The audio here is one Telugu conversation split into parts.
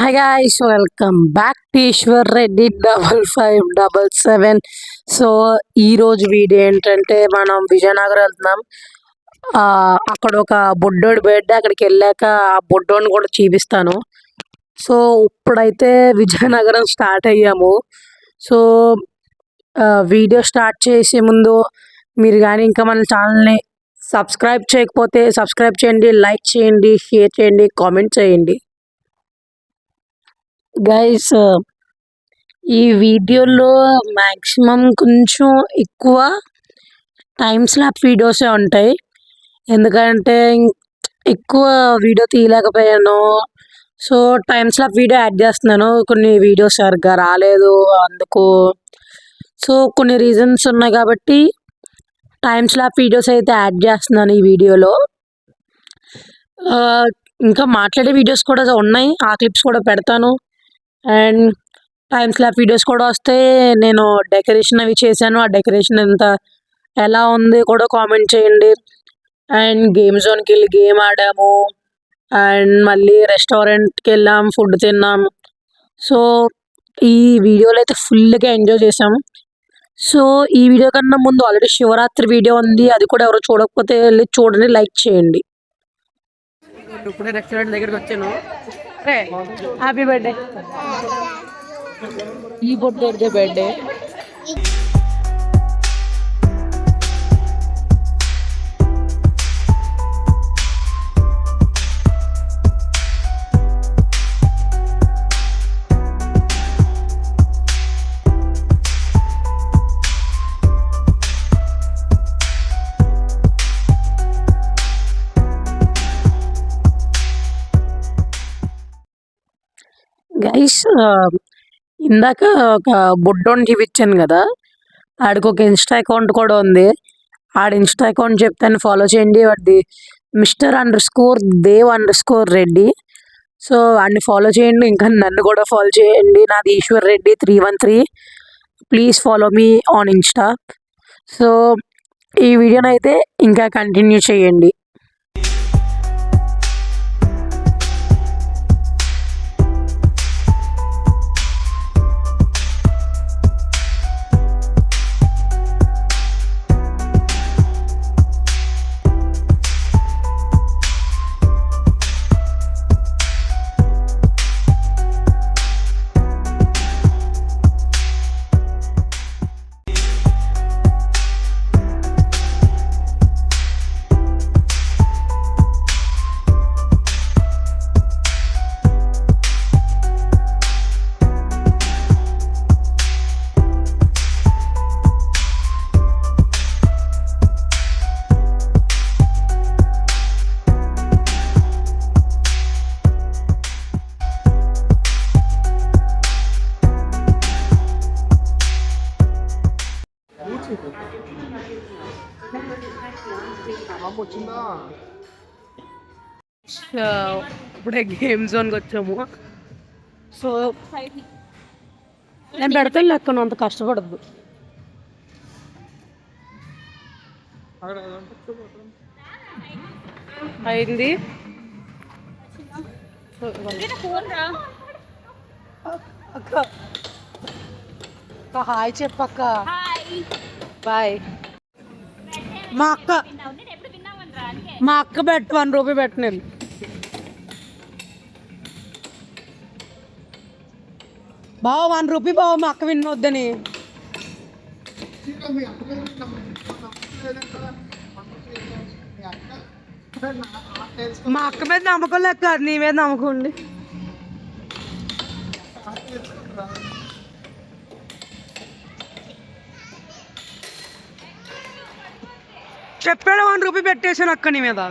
Hi guys, welcome back to Ishwar Reddy 5577. So ఈ రోజు వీడియో ఏంటంటే మనం విజయనగరం వెళ్తున్నాం. అక్కడ ఒక బొడ్డోడి బర్త్డే, అక్కడికి వెళ్ళాక ఆ బొడ్డోడిని కూడా చూపిస్తాను. సో ఇప్పుడైతే విజయనగరం స్టార్ట్ అయ్యాము. సో వీడియో స్టార్ట్ చేసే ముందు మీరు కానీ ఇంకా మన ఛానల్ని సబ్స్క్రైబ్ చేయకపోతే సబ్స్క్రైబ్ చేయండి, లైక్ చేయండి, షేర్ చేయండి, కామెంట్ చేయండి. గైస్, ఈ వీడియోలో మ్యాక్సిమం కొంచెం ఎక్కువ టైమ్ స్లాప్ వీడియోసే ఉంటాయి. ఎందుకంటే ఎక్కువ వీడియో తీయలేకపోయాను. సో టైమ్ స్లాప్ వీడియో యాడ్ చేస్తున్నాను. కొన్ని వీడియోస్ సరిగ్గా రాలేదు అందుకు. సో కొన్ని రీజన్స్ ఉన్నాయి కాబట్టి టైమ్ స్లాప్ వీడియోస్ అయితే యాడ్ చేస్తున్నాను ఈ వీడియోలో. ఇంకా మాట్లాడే వీడియోస్ కూడా ఉన్నాయి, ఆ క్లిప్స్ కూడా పెడతాను. అండ్ టైమ్ స్లాప్ వీడియోస్ కూడా వస్తే నేను డెకరేషన్ అవి చేశాను. ఆ డెకరేషన్ ఎంత ఎలా ఉంది కూడా కామెంట్ చేయండి. అండ్ గేమ్ జోన్కి వెళ్ళి గేమ్ ఆడాము. అండ్ మళ్ళీ రెస్టారెంట్కి వెళ్ళాం, ఫుడ్ తిన్నాం. సో ఈ వీడియోలో అయితే ఫుల్గా ఎంజాయ్ చేసాము. సో ఈ వీడియో కన్నా ముందు ఆల్రెడీ శివరాత్రి వీడియో ఉంది, అది కూడా ఎవరో చూడకపోతే వెళ్ళి చూడండి, లైక్ చేయండి. ఇప్పుడే రెస్టారెంట్ దగ్గరికి వచ్చాను. Happy birthday. ఈ బొడ్డే బర్త్డే. గైస్, ఇందాక ఒక బుడ్డోని చూపించాను కదా, ఆడికి ఒక ఇన్స్టా అకౌంట్ కూడా ఉంది. ఆడి ఇన్స్టా అకౌంట్ చెప్తాను, ఫాలో చేయండి. వాడిది Mr_Dev_Reddy. సో వాడిని ఫాలో చేయండి, ఇంకా నన్ను కూడా ఫాలో చేయండి. నాది Eshwar Reddy 313. Please follow me on Insta. So ఈ వీడియోని అయితే ఇంకా కంటిన్యూ చేయండి. ఇప్పుడే గేమ్ జోన్కి వచ్చాము. సో నేను పెడతాను లెక్కను, అంత కష్టపడద్దు. అయింది. అక్క హాయ్ చెప్పక్క. బాయ్. మా అక్క పెట్టు, 1 రూపీ పెట్టు. నేను బావ 1 రూపీ బావ, మా అక్క వినొద్దని. మా అక్క మీద నమ్మకం లెక్క, నీ మీద నమ్మకండి. చెప్పాడు 1 రూపీ పెట్టేసాను అక్క నీ మీద.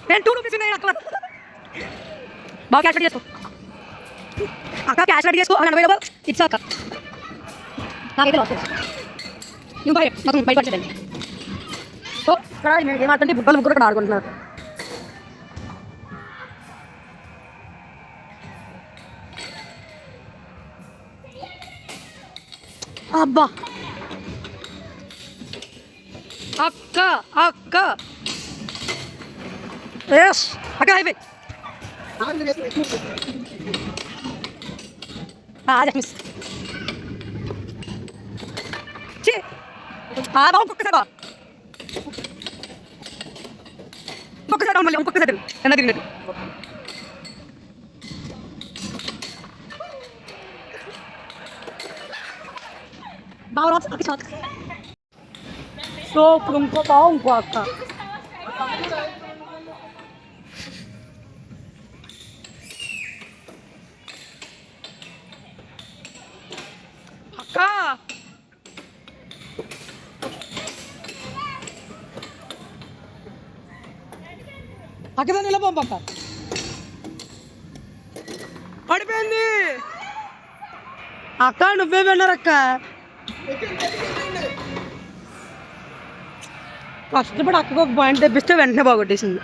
నేను 2 రూపీస్ ఉన్నాయి అక్క. బాగా క్యాష్ రెడీ చేసుకో అక్క, క్యాష్ రెడీ చేసుకో. అవైలబుల్ ఇట్స్ అక్క. నాకైతే లాస్ నువ్వు భయపడలేదండి. సో ఇక్కడ ఏమాడుతుంటే బుగ్గలు ముగ్గురు ఇక్కడ ఆడుకుంటున్నారు. అబ్బా అక్క అక్క ఎస్ అక్క అయిపోయి మిస్ బాబు ఒక్కసారి మళ్ళీ ఇంకొకసారి ఎన్న తిరిగినట్టు బాగా సో ఇప్పుడు ఇంకో బావు ఇంకో అక్క అక్క అక్కడ నిలబొమ్మ పడిపోయింది అక్క నువ్వే వెళ్ళారు అక్క కష్టపడి అక్కకు ఒక పాయింట్ తెప్పిస్తే వెంటనే బాగొట్టేసింది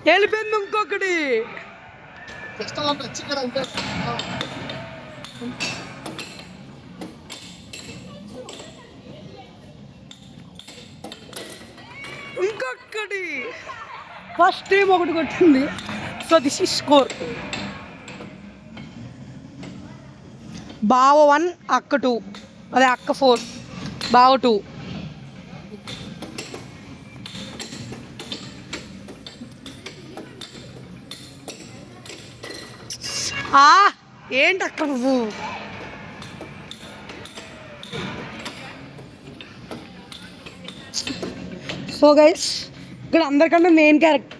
వెళ్ళిపోయింది ఇంకొకటి ఇంకొకటి ఫస్ట్ టైం ఒకటి కొట్టింది సో దిస్ ఈ స్కోర్ బావ 1 అక్క 2 అదే అక్క 4 బావ 2 ఏంటి అక్క నువ్వు సో గైస్ ఇక్కడ అందరికన్నా మెయిన్ క్యారెక్టర్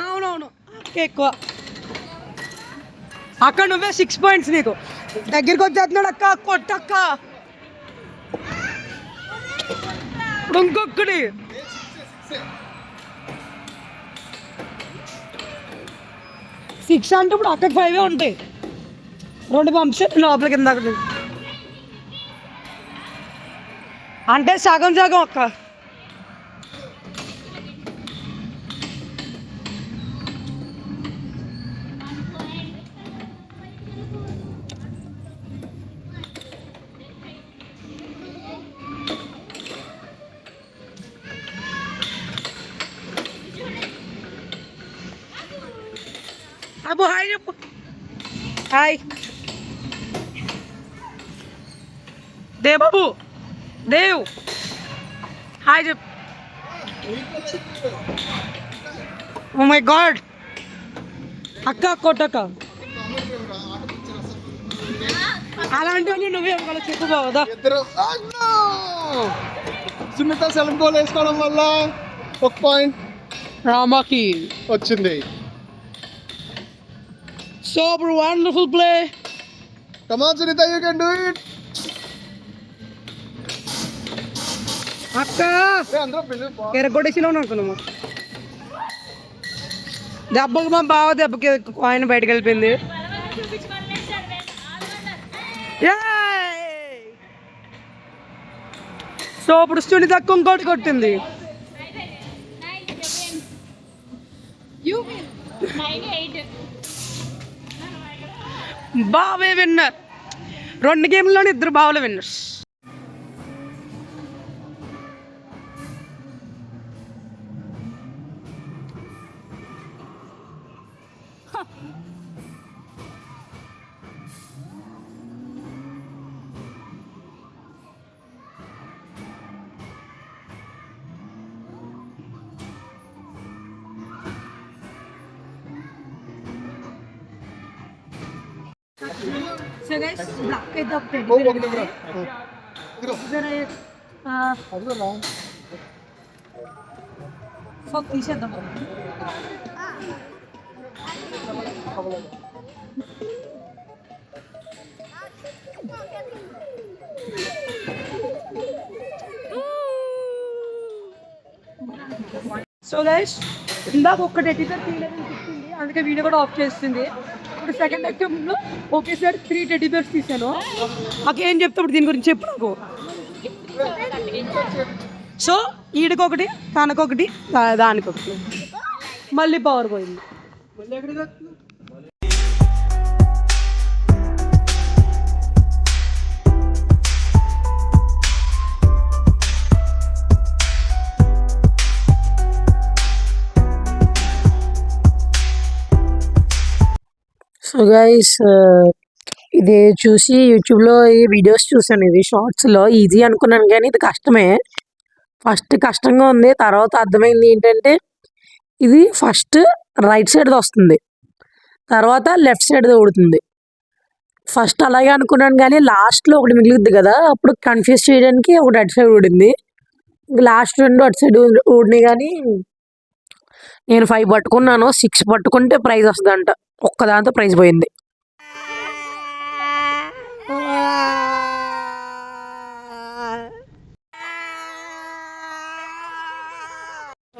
అవునవును ఎక్కువ అక్క నువ్వే 6 పాయింట్స్ నీకు దగ్గరికి వచ్చేస్తున్నాడు అక్క కొట్టక్క ఇంకొకటి సిక్స్ అంటే ఇప్పుడు అక్కడికి 5 ఉంటాయి 2 పంపిస్తే లోపల కింద అంటే సగం సగం అక్క అబ్బో హాయ్ చెప్పు హాయ్ దేవ్ బాబు దేవ్ హాయ్ చెప్పు ఓ మై గాడ్ అక్క కొట్టక్క అలాంటి నువ్వే చెప్పు బావదా సుమిత సెల్ఫ్ గోల్ వేసుకోవడం వల్ల 1 పాయింట్ రామాకి వచ్చింది. Super wonderful play. Come on, Sunita, you can do it. అక్క ఎరగొట్టేసినా అనుకున్నాము దెబ్బకి మా బావ దెబ్బకి ఆయన బయటకు వెళ్ళిపోయింది. సో ఇప్పుడు సునీత ఇంకోటి కొట్టింది. బావే విన్నర్ 2 గేమ్లోనే 2 బావులు winners. So guys, black it up. Fuck తీసేద్దాం. సో గైస్ ఇందాక ఒక్క టెడ్డీబేర్ తీయలేదని చెప్పింది, అందుకే వీడియో కూడా ఆఫ్ చేస్తుంది. ఇప్పుడు సెకండ్ అటెంప్ట్లో ఒకేసారి 3 టెడ్డీబేర్స్ తీసాను. ఏం చెప్తాడు దీని గురించి చెప్పు నాకు. సో ఈడికొకటి, తనకొకటి, దానికొకటి, మళ్ళీ పవర్ పోయింది. సో గైస్ ఇది చూసి యూట్యూబ్లో ఈ వీడియోస్ చూసాను, ఇది షార్ట్స్లో ఈజీ అనుకున్నాను కానీ ఇది కష్టమే. ఫస్ట్ కష్టంగా ఉంది, తర్వాత అర్థమైంది ఏంటంటే ఇది ఫస్ట్ రైట్ సైడ్ది వస్తుంది, తర్వాత లెఫ్ట్ సైడ్ది ఊడుతుంది. ఫస్ట్ అలాగే అనుకున్నాను కానీ లాస్ట్లో ఒకటి మిగులుద్ది కదా, అప్పుడు కన్ఫ్యూజ్ చేయడానికి ఒకటి అటు సైడ్ ఊడింది, లాస్ట్ 2 అటు సైడ్ ఊడినాయి. కానీ నేను 5 పట్టుకున్నాను, 6 పట్టుకుంటే ప్రైజ్ వస్తుందంట, ఒక్కదాంతో ప్రైజ్ పోయింది.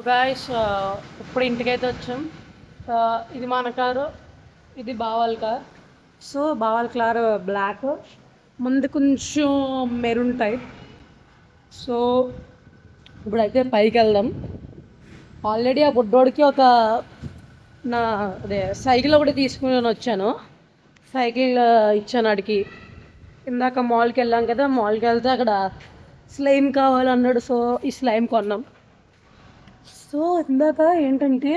గాయస్ ఇప్పుడు ఇంటికైతే వచ్చాం. ఇది మన కారు, ఇది బావాల కార్. సో బావాల కార్ బ్లాక్, ముందు కొంచెం మెరూన్ టైప్. సో ఇప్పుడైతే పైకి వెళ్దాం. ఆల్రెడీ ఆ బుడ్డోడికి సైకిల్ ఒకటి తీసుకుని వచ్చాను, సైకిల్ ఇచ్చాను అడిగి. ఇందాక మాల్కి వెళ్ళాం కదా, మాల్కి వెళ్తే అక్కడ స్లైమ్ కావాలన్నాడు, సో ఈ స్లైమ్ కొన్నాం. సో ఇందాక ఏంటంటే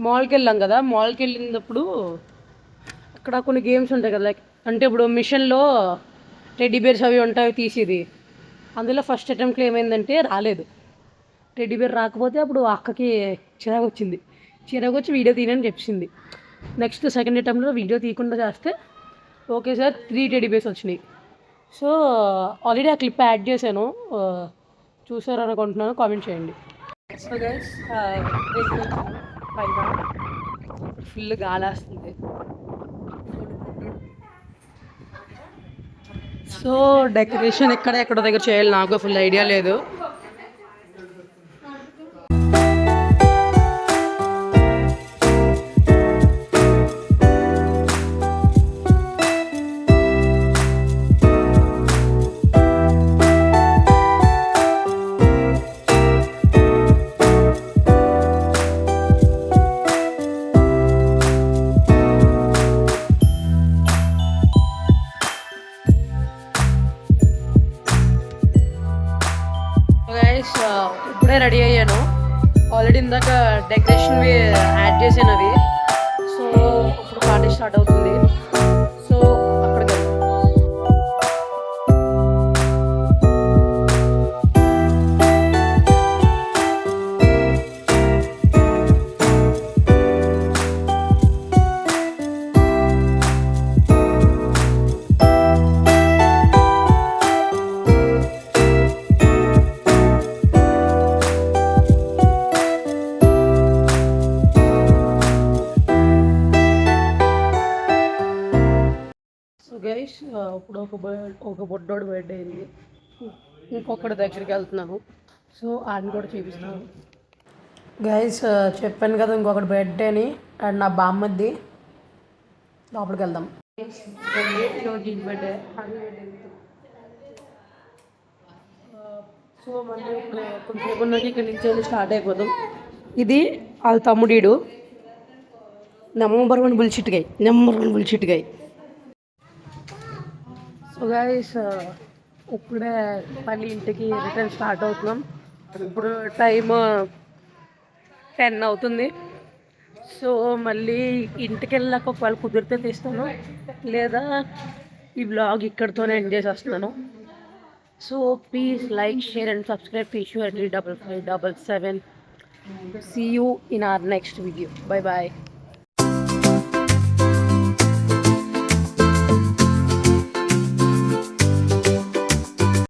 మాల్కి వెళ్ళాం కదా, మాల్కి వెళ్ళినప్పుడు అక్కడ కొన్ని గేమ్స్ ఉంటాయి కదా, లైక్ అంటే ఇప్పుడు మిషన్లో టెడ్డీబేర్స్ అవి ఉంటాయి తీసేది. అందులో ఫస్ట్ అటెంప్ట్లో ఏమైందంటే రాలేదు, టెడ్డీబేర్ రాకపోతే అప్పుడు అక్కకి చిరాకు వచ్చింది, చిరాకు వచ్చి వీడియో తీయని చెప్పింది. నెక్స్ట్ సెకండ్ అటెంప్ట్లో వీడియో తీయకుండా చేస్తే ఓకే సార్ 3 టెడ్డీబేర్స్ వచ్చినాయి. సో ఆల్రెడీ ఆ క్లిప్ యాడ్ చేశాను, చూసారు అనుకుంటున్నాను, కామెంట్ చేయండి. సో గైస్ పైన ఫుల్ గాలేస్తుంది. సో డెకరేషన్ ఎక్కడో దగ్గర చేయాలి, నాకు ఫుల్ ఐడియా లేదు. ఇప్పుడే రెడీ అయ్యాను, ఆల్రెడీ ఇందాక డెకరేషన్వి యాడ్ చేసాను అవి. సో ఇప్పుడు పార్టీ స్టార్ట్ అవుతుంది, సో అక్కడికి వెళ్దాం. గైస్ ఇప్పుడు ఒక బొడ్డోడు బర్త్డే అయింది, ఇంకొకటి దగ్గరికి వెళ్తున్నాను. సో ఆయన కూడా చూపిస్తున్నాను. గైస్ చెప్పాను కదా ఇంకొకటి బర్త్డే అని, అండ్ నా బామ్మది. లోపలికి వెళ్దాం. బర్త్డే సో మళ్ళీ కొంచెం ఉన్నది ఇక్కడి నుంచి వెళ్ళి స్టార్ట్ అయిపోదాం. ఇది వాళ్ళ తమ్ముడీడు, number 1 bullshit guy. So guys ఇప్పుడే మళ్ళీ ఇంటికి రిటర్న్ స్టార్ట్ అవుతున్నాం. ఇప్పుడు టైమ్ 10 అవుతుంది. సో మళ్ళీ ఇంటికి వెళ్ళాక ఒకవేళ కుదిరితే తీస్తాను, లేదా ఈ బ్లాగ్ ఇక్కడితోనే ఎండ్ చేసేస్తున్నాను. So please like, share and subscribe Fishu@35577. See you in our next video. Bye bye.